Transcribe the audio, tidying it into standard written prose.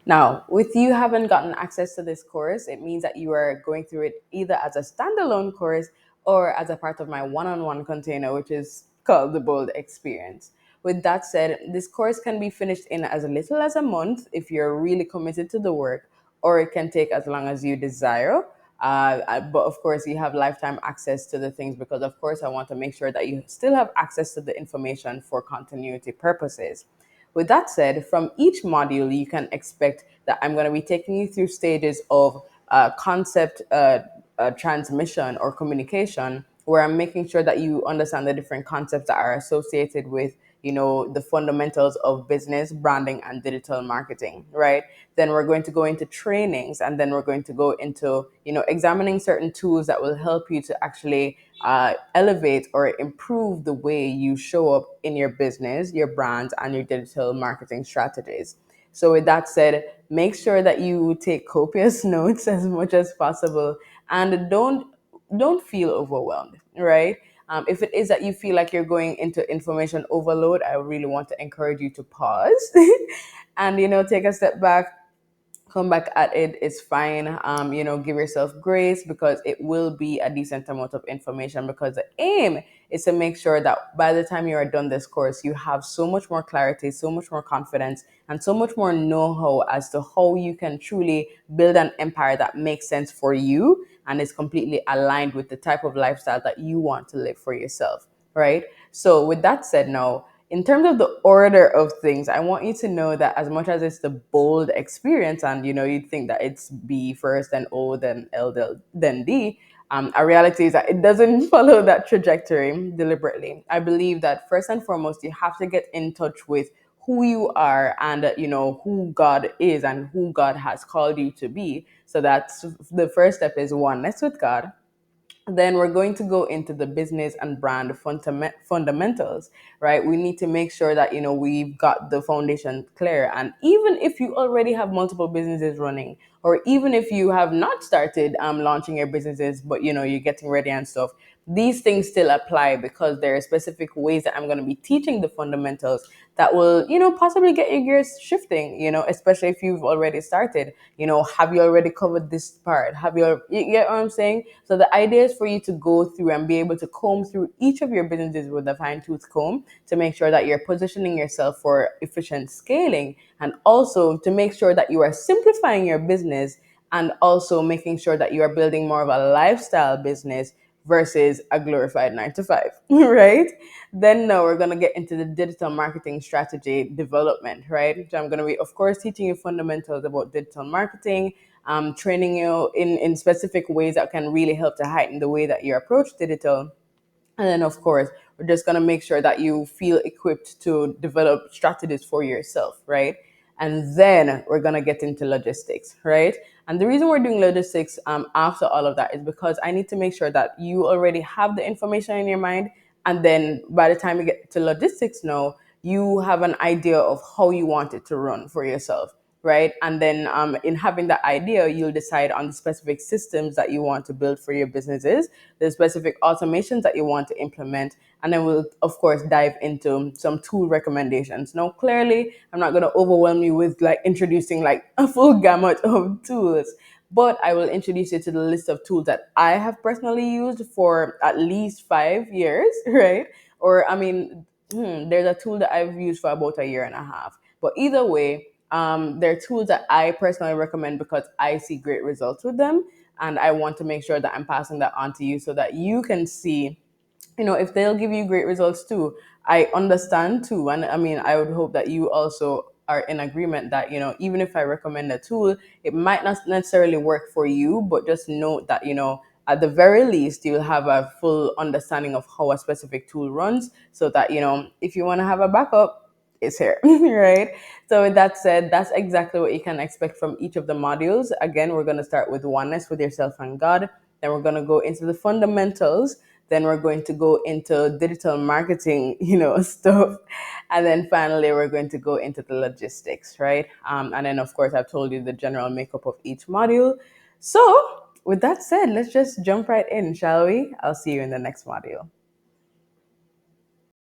Now, with you having gotten access to this course, it means that you are going through it either as a standalone course or as a part of my one on one container, which is called the Bold Experience. With that said, this course can be finished in as little as a month if you're really committed to the work, or it can take as long as you desire. But of course, you have lifetime access to the things because, of course, I want to make sure that you still have access to the information for continuity purposes. With that said, from each module, you can expect that I'm going to be taking you through stages of concept transmission or communication, where I'm making sure that you understand the different concepts that are associated with, the fundamentals of business, branding, and digital marketing, right? Then we're going to go into trainings, and then we're going to go into, examining certain tools that will help you to actually elevate or improve the way you show up in your business, your brands, and your digital marketing strategies. So, with that said, make sure that you take copious notes as much as possible, and don't feel overwhelmed, right? If it is that you feel like you're going into information overload, I really want to encourage you to pause and take a step back, come back at it. It's fine. Give yourself grace because it will be a decent amount of information, because the aim is to make sure that by the time you are done this course, you have so much more clarity, so much more confidence, and so much more know-how as to how you can truly build an empire that makes sense for you and is completely aligned with the type of lifestyle that you want to live for yourself, right? So with that said, now in terms of the order of things, I want you to know that as much as it's the bold experience, and you'd think that it's B first, then O, then L, then D, a reality is that it doesn't follow that trajectory deliberately. I believe that first and foremost, you have to get in touch with who you are and who God is and who God has called you to be. So that's the first step, is oneness with God. Then we're going to go into the business and brand fundamentals, right? We need to make sure that we've got the foundation clear. And even if you already have multiple businesses running, or even if you have not started launching your businesses, but you're getting ready and stuff, these things still apply, because there are specific ways that I'm going to be teaching the fundamentals that will possibly get your gears shifting, especially if you've already started. Have you already covered this part? You get what I'm saying? So the idea is for you to go through and be able to comb through each of your businesses with a fine tooth comb to make sure that you're positioning yourself for efficient scaling, and also to make sure that you are simplifying your business, and also making sure that you are building more of a lifestyle business versus a glorified 9 to 5, right? Then now we're going to get into the digital marketing strategy development, right? So I'm going to be, of course, teaching you fundamentals about digital marketing, training you in specific ways that can really help to heighten the way that you approach digital. And then, of course, we're just going to make sure that you feel equipped to develop strategies for yourself, right? And then we're going to get into logistics, right? And the reason we're doing logistics after all of that is because I need to make sure that you already have the information in your mind. And then by the time you get to logistics now, you have an idea of how you want it to run for yourself, right? And then in having that idea, you'll decide on the specific systems that you want to build for your businesses, the specific automations that you want to implement, and then we'll, of course, dive into some tool recommendations. Now, clearly, I'm not going to overwhelm you with like introducing like a full gamut of tools, but I will introduce you to the list of tools that I have personally used for at least 5 years, right? Or, I mean, there's a tool that I've used for about a year and a half. But either way, they're tools that I personally recommend because I see great results with them. And I want to make sure that I'm passing that on to you so that you can see, if they'll give you great results too. I understand too. And I mean, I would hope that you also are in agreement that, even if I recommend a tool, it might not necessarily work for you, but just note that, at the very least, you'll have a full understanding of how a specific tool runs, so that, if you want to have a backup, it's here, right? So with that said, that's exactly what you can expect from each of the modules. Again, we're going to start with oneness with yourself and God. Then we're going to go into the fundamentals. Then we're going to go into digital marketing, stuff. And then finally, we're going to go into the logistics, right? And then, of course, I've told you the general makeup of each module. So with that said, let's just jump right in, shall we? I'll see you in the next module.